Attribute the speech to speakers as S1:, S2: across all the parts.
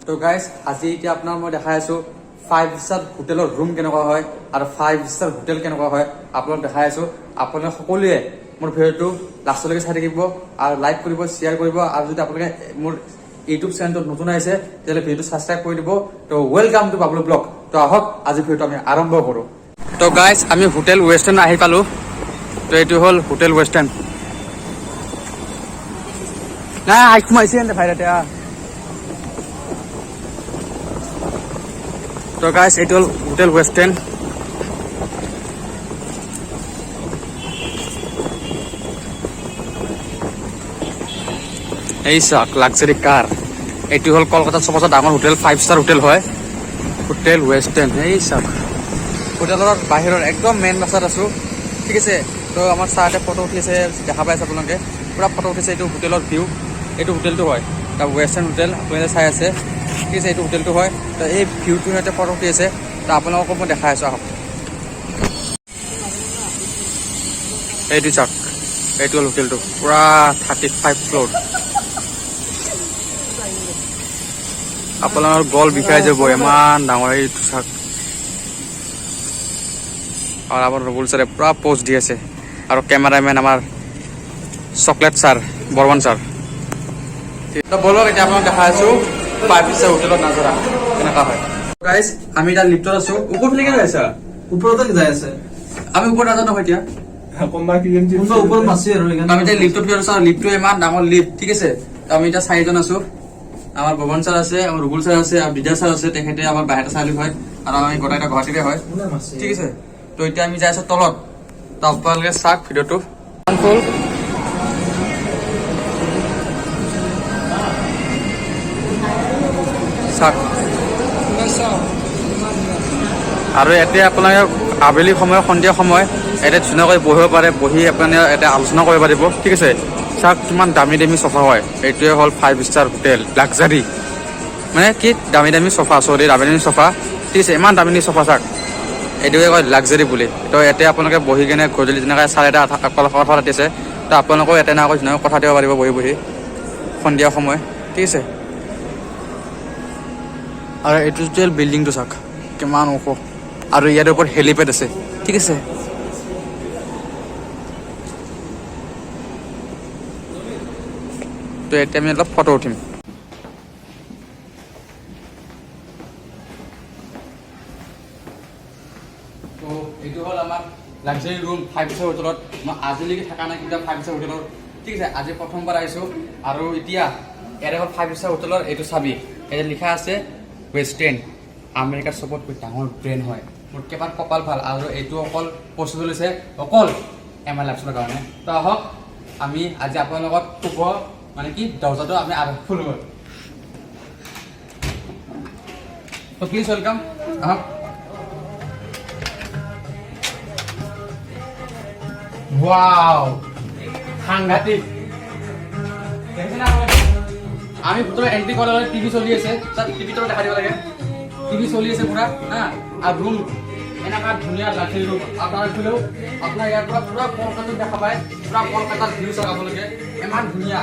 S1: তো গাইজ আজি এতিয়া আপোনাক মই দেখাই আছো 5 ষ্টাৰ হোটেলৰ ৰুম কেনেকুৱা হয় আৰু 5 ষ্টাৰ হোটেল কেনেকুৱা হয় আপোনাক দেখাই আছো। আপোনালোকে সকলোৱে মোৰ ভিডিঅ'টো লাষ্টলৈকে চাই থাকিব আৰু লাইক কৰিব, শ্বেয়াৰ কৰিব আৰু যদি আপোনালোকে মোৰ ইউটিউব চেনেলটো নতুন আহিছে তেতিয়াহ'লে ভিডিঅ'টো ছাবস্ক্ৰাইব কৰি দিব। তো ৱেলকাম টু বাবলু ব্লগ। তো আহক আজি ভিডিঅ'টো আমি আৰম্ভ কৰোঁ। তো গাইজ আমি হোটেল ৱেষ্টাৰ্ণ আহি পালোঁ। তো এইটো হ'ল হোটেল ৱেষ্টাৰ্ণ। নাই আই সোমাইছে ভাই এতিয়া। তো গাইজ এইটো হ'ল হোটেল ৱেষ্টাৰ্ণ। এই চাওক লাক্সাৰী কাৰ। এইটো হ'ল কলকাতাত চবচে ডাঙৰ হোটেল, 5 ষ্টাৰ হোটেল হয় হোটেল ৱেষ্টাৰ্ণ। এই চাওক হোটেলৰ বাহিৰৰ একদম মেইন ৰাস্তাত আছোঁ, ঠিক আছে। তো আমাৰ চাৰতে ফটো উঠি আছে, দেখা পাইছে আপোনালোকে পূৰা ফটো উঠিছে। এইটো হোটেলৰ ভিউ, এইটো হোটেলটো হয় এটা ৱেষ্টাৰ্ণ হোটেল, আপোনালোকে চাই আছে, ঠিক আছে। এইটো হোটেলটো হয়। তো এই ভিউটোৰ সৈতে ফটো উঠি আছে। তো আপোনালোকক মই দেখাই আছোঁ, আহক। এইটো চাওক, এইটো হ'ল হোটেলটো, পূৰা 35 ফ্ল'ৰ। আপোনালোকৰ গল বিষাই যাব, ইমান ডাঙৰ। এইটো চাওক আৰু আমাৰ ৰবুল ছাৰে পূৰা প'জ দি আছে আৰু কেমেৰামেন আমাৰ চকলেট ছাৰ, বৰ্মন ছাৰ। তো বলক এতিয়া আপোনাক দেখাই আছোঁ 5 ষ্টাৰ হোটেলত নাজৰা কেনেকুৱা হয়। গাইজ আমি এতিয়া লিফ্টত আছোঁ। ওপৰত কেনেকৈ যাই আছা?
S2: ওপৰতে যাই আছে।
S1: আমি ওপৰত নাজানো নহয় এতিয়া।
S2: ওপৰত মাছি আৰু
S1: আমি এতিয়া লিফ্টত গৈ আছোঁ আৰু লিফ্টটো ইমান ডাঙৰ লিফ্ট, ঠিক আছে। তো আমি এতিয়া 4জন আছোঁ। আমাৰ ভৱন ছাৰ আছে, আমাৰ ৰুবুল ছাৰ আছে আৰু বিদ্যা ছাৰ আছে, তেখেতে আমাৰ বাহিৰত চালি হয় আৰু আমি গোটেই এটা গুৱাহাটীতে হয়, ঠিক আছে। তো এতিয়া আমি যাই আছোঁ তলত। তো আপোনালোকে চাওক ভিডিঅ'টো ফুল। চাওক আৰু ইয়াতে আপোনালোকে আবেলি সময়, সন্ধিয়া সময় ইয়াতে ধুনীয়াকৈ বহিব পাৰে, বহি আপোনালোকে ইয়াতে আলোচনা কৰিব পাৰিব, ঠিক আছে। চাওক কিমান দামী দামী চফা হয়। এইটোৱে হ'ল 5 ষ্টাৰ হোটেল লাক্সাৰী, মানে কি দামী দামী চফা, দামী দামী চফা, ঠিক আছে। ইমান দামী দামী চফা চাওক, এইটোৱে কয় লাক্সাৰী বুলি। তো ইয়াতে আপোনালোকে বহি কিনে গধূলি যেনেকৈ চাৰে এটা কথা পাতিছে, তো আপোনালোকেও ইয়াতে এনেকৈ ধুনীয়াকৈ কথা দিব পাৰিব বহি বহি সন্ধিয়া সময়, ঠিক আছে। আৰু এইটো টোটেল বিল্ডিংটো চাওক কিমান ওখ আৰু ইয়াৰ ওপৰত হেলিপেড আছে, ঠিক আছে। তো এতিয়া আমি অলপ ফটো উঠিম। তো এইটো হ'ল আমাৰ লাক্সাৰী ৰুম 5 ষ্টাৰ হোটেলত। মই আজিলৈকে থকা নাই কিন্তু 5 ষ্টাৰ হোটেলত, ঠিক আছে। আজি প্ৰথমবাৰ আহিছোঁ আৰু এতিয়া ইয়াৰে হ'ল 5 ষ্টাৰ হোটেলৰ এইটো চাবি। ইয়াতে লিখা আছে ৱেষ্টাৰ্ণ, আমেৰিকাৰ চবতকৈ ডাঙৰ ব্ৰেণ্ড হয়। মোৰ কিমান কপাল ভাল আৰু এইটো অকল পচিবল হৈছে অকল MI লাক্সৰ কাৰণে। তো আহক আমি আজি আপোনাৰ লগত শুভ মানে কি দৰ্জাটো আমি আৰু ফুল হ'ল। তো প্লিজ ৱেলকাম, আহক। ওয়াও সাংঘাতিক, দেখিছেনে আপোনালোকে? আমি ভিতৰত এন্ট্ৰি কৰাৰ লগে টিভি চলি আছে, তাত টিভিটো দেখা দিব লাগে, টিভি চলি আছে পুৰা হা। আৰু ৰুম এনেকুৱা ধুনীয়া লাক্সাৰী ৰুম। আপোনাৰ গ'লেও আপোনাৰ ইয়াৰ পৰা পুৰা কলকাতা দেখা পায়, পুৰা কলকাতাৰ ভিউ চাওক আপোনালোকে, ইমান ধুনীয়া।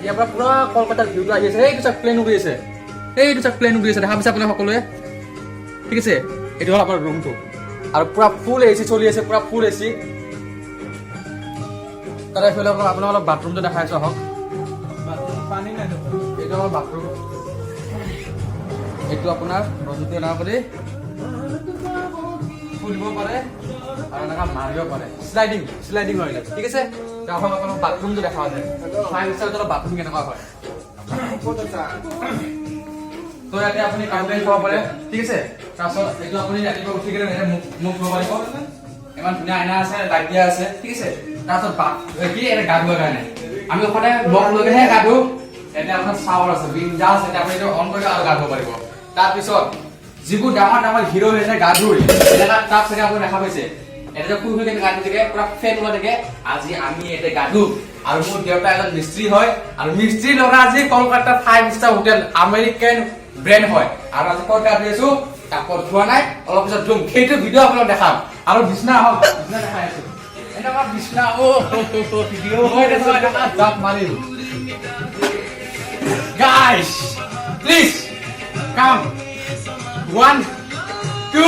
S1: ইয়াৰ পৰা পুৰা কলকাতাৰ ভিউটো আহি আছে। এইটো চাওক প্লেন উৰি আছে, এইটো চাওক প্লেন উৰি আছে, দেখা পাইছে আপোনালোকে সকলোৱে, ঠিক আছে। এইটো হ'ল আপোনাৰ ৰুমটো আৰু পুৰা ফুল AC চলি আছে, পুৰা ফুল AC। তাৰে এইফালে আপোনাক অলপ বাথৰুমটো দেখাই আছোঁ, আহক।
S2: পানী নাই,
S1: এইটো আমাৰ বাথৰুম। এইটো আপোনাৰ ৰজুটো এনেকুৱা কৰি খুলিব পাৰে আৰু এনেকুৱা মাৰিব পাৰে, শ্লাইডিং হয়, ঠিক আছে। তাৰপৰা আপোনাক বাথৰুমটো দেখা যায়, 5 ষ্টাৰ হোটেলৰ বাথৰুম কেনেকুৱা হয়। তো ইয়াতে আপুনি কামপ্লেইন কৰিব পাৰে, ঠিক আছে। তাৰপিছত এইটো আপুনি ৰাতিপুৱা উঠি কিনে মুখ ধুব পাৰিব, ইমান ধুনীয়া আইনা আছে, লাইট দিয়া আছে, ঠিক আছে। তাৰপিছত কি এটা গা ধোৱাৰ কাৰণে আমি সদায় লগ লৈকেহে গা ধোঁ। এতিয়া আপোনাৰ চাৱাৰ আছে, বিন্দাছ, এতিয়া আপুনি এইটো অন কৰি আৰু গা ধুব পাৰিব। তাৰপিছত যিবোৰ ডাঙৰ ডাঙৰ হিৰো হৈছে গা ধুই এনেকুৱা তাপ চাগে আপুনি দেখা পাইছে, এটা শুই শুই কেনে গা ধুই থাকে, পুৰা ফেন ওলাই থাকে। আজি আমি ইয়াতে গা ধুম আৰু মোৰ দেউতা এজন মিস্ত্ৰী হয় আৰু মিস্ত্ৰী ল'ৰা আজি Kolkata 5 star hotel American brand হয়। আৰু আজি ক'ত গা ধুই আছোঁ, কাপোৰ ধোৱা নাই, অলপ পিছত ধুম, সেইটো ভিডিঅ' আপোনাক দেখাম। আৰু বিছনা আহক, বিছনা দেখাই আছোঁ, এনেকুৱা বিছনা ভিডিঅ' হয় এনেকুৱা জাপ মাৰিম। গাইজ প্লিজ কাম 1 2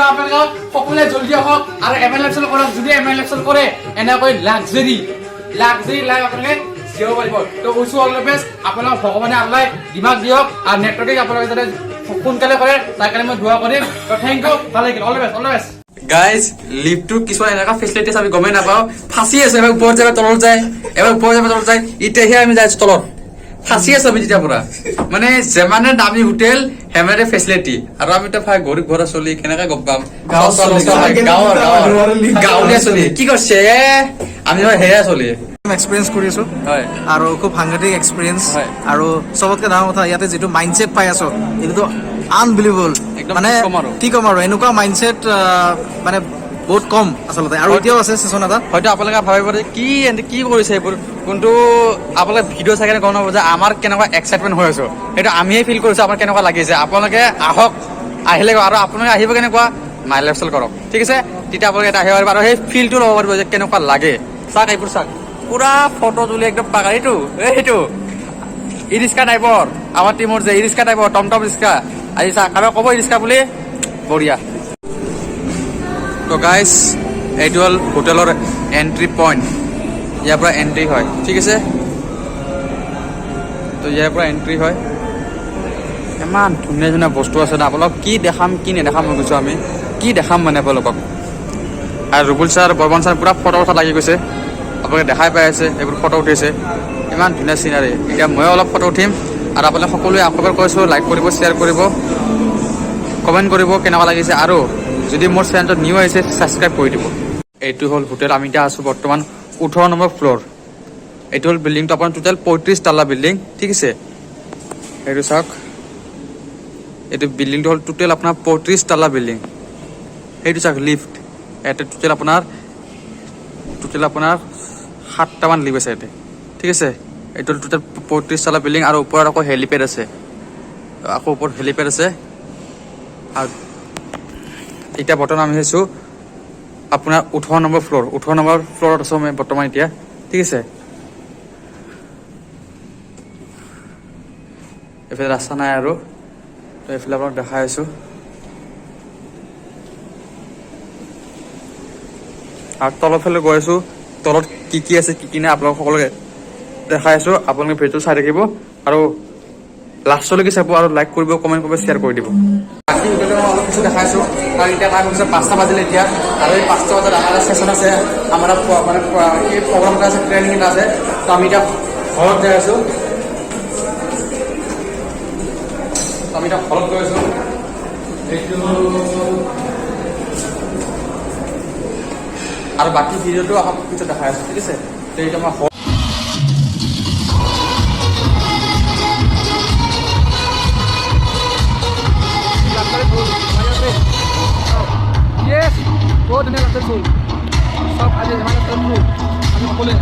S1: আপোনালোক সকলোৱে জলদি আহক আৰু এমএলএফচল কৰক যদি এমএলএফচল কৰে এনেকৈ লাক্সাৰি লাইফ আপোনালোকে জিব পাৰিব তো উইছো অল দ্য বেষ্ট আপোনালোক ভগৱানে আল্লাহ দিমাগ দিয়ক আৰু নেটৱৰ্কিং আপোনালোকে যাতে সোনকালে কৰে তাৰ কাৰণে মই দোৱা কৰিম তো থেংক ইউ ভালে লাগিল অল দ্য বেষ্ট গাইজ লিফ্টটো কিছুমান এনেকুৱা ফেচিলিটিছ আমি গমেই নাপাওঁ ফাঁচি আছে এবাৰ ওপৰত যাব তলত যায় এবাৰ ওপৰত যাব তলত যায় এতিয়াহে আমি যাইছো তলত ফাঁচি আছে আমি তেতিয়াৰ পৰা মানে যিমানে দামী হোটেল সিমানে ফেচিলিটি আৰু আমি তো গৰীব ঘৰৰ চলি কেনেকে গম পাম গাঁৱলীয়া চলি কি কৰিছে আমি সেয়া চলি
S2: এক্সপিৰিয়েঞ্চ কৰি আছো
S1: হয়
S2: আৰু খুব সাংঘাতিক এক্সপিৰিয়েঞ্চ
S1: হয়।
S2: আৰু চবতকে ডাঙৰ কথা ইয়াতে যিটো মাইণ্ডছেট পাই আছো এইটো আনবিলিভেবল
S1: একদম
S2: মানে
S1: কম আৰু।
S2: কি ক'ম আৰু এনেকুৱা মাইণ্ডছেট মানে বহুত কম আচলতে আৰু এতিয়াও আছে ছেছন এটা
S1: হয়তো আপোনালোকে ভাবিব যে কি কৰিছে এইবোৰ কিন্তু আপোনালোকে ভিডিঅ' চাই কেনে গম নাপাব যে আমাৰ কেনেকুৱা এক্সাইটমেণ্ট হৈ আছো সেইটো আমিয়ে ফিল কৰিছো আমাৰ কেনেকুৱা লাগিছে আপোনালোকে আহক আহিলে আৰু আপোনালোকে আহিব কেনেকুৱা মাই লাইফষ্টাইল কৰক ঠিক আছে তেতিয়া আপোনালোকে এটা আহিব পাৰিব আৰু সেই ফিলটো ল'ব পাৰিব যে কেনেকুৱা লাগে চাওক এইবোৰ চাওক পুৰা ফটো তুলি একদম পাকা এইটো ই ৰিক্সা টাইপৰ আমাৰ টিমৰ যে ই ৰিক্সা টাইপৰ টমটম ৰিক্সা আজি চাওক কাৰোবাক ক'ব ই ৰিক্সা বুলি বঢ়িয়া তো গাইজ এইটো হ'ল হোটেলৰ এণ্ট্ৰি পইণ্ট ইয়াৰ পৰা এণ্ট্ৰি হয় ঠিক আছে তো ইয়াৰ পৰা এণ্ট্ৰি হয় ইমান ধুনীয়া ধুনীয়া বস্তু আছে না আপোনালোকক কি দেখাম কি নেদেখাম হৈ গৈছোঁ আমি কি দেখাম মানে আপোনালোকক আৰু ৰুবুল ছাৰ বৰ্মন ছাৰ পূৰা ফটো উঠা লাগি গৈছে আপোনালোকে দেখাই পাই আছে এইবোৰ ফটো উঠিছে ইমান ধুনীয়া চিনাৰী এতিয়া ময়ো অলপ ফটো উঠিম আৰু আপোনালোকে সকলোৱে আকৌ কৈছোঁ লাইক কৰিব শ্বেয়াৰ কৰিব কমেণ্ট কৰিব কেনেকুৱা লাগিছে আৰু যদি মোৰ চেনেলটো নিউ আহিছে ছাবস্ক্ৰাইব কৰি দিব এইটো হ'ল হোটেল আমি এতিয়া আছোঁ বৰ্তমান 18 নম্বৰ ফ্ল'ৰ এইটো হ'ল বিল্ডিংটো আপোনাৰ টোটেল 35 তালা বিল্ডিং ঠিক আছে এইটো চাওক এইটো বিল্ডিংটো হ'ল টোটেল আপোনাৰ 35 তালা বিল্ডিং সেইটো চাওক লিফ্ট ইয়াতে টোটেল আপোনাৰ 7টামান লিফ্ট আছে ইয়াতে ঠিক আছে এইটো হ'ল টোটেল 35 তালা বিল্ডিং আৰু ওপৰত আকৌ হেলিপেড আছে আকৌ ওপৰত হেলিপেড আছে আৰু এতিয়া বৰ্তমান আমি আহিছোঁ আপোনাৰ 18 নম্বৰ ফ্ল'ৰত আছোঁ আমি বৰ্তমান এতিয়া ঠিক আছে এইফালে ৰাস্তা নাই আৰু তো এইফালে আপোনাক দেখাই আছোঁ আৰু তলৰ ফালে গৈ আছোঁ তলত কি আছে কি নাই আপোনালোক সকলোকে দেখাই আছোঁ আপোনালোকে ভিডিঅ'টো চাই থাকিব আৰু লাষ্টলৈকে চাব আৰু লাইক কৰিব কমেণ্ট কৰিব শ্বেয়াৰ কৰি দিব বাকী হোটেলৰ অলপ কিছু দেখাইছোঁ কাৰণ এতিয়া টাইম হৈছে 5টা বাজিলে এতিয়া আৰু এই 5টা বজাত আমাৰ ছেশ্যন আছে আমাৰ মানে এই প্ৰগ্ৰাম এটা আছে ট্ৰেইনিং এটা আছে তো আমি এতিয়া হলত যাই আছোঁ গৈ আছোঁ এইটো আৰু বাকী ভিডিঅ'টো আপোনাক পিছত দেখাই আছোঁ ঠিক আছে তো এইটো আমাৰ Yes, বহুত ধুনীয়া লাগছে ফুল সব আজি মানে ফুল আমি সকলোৱে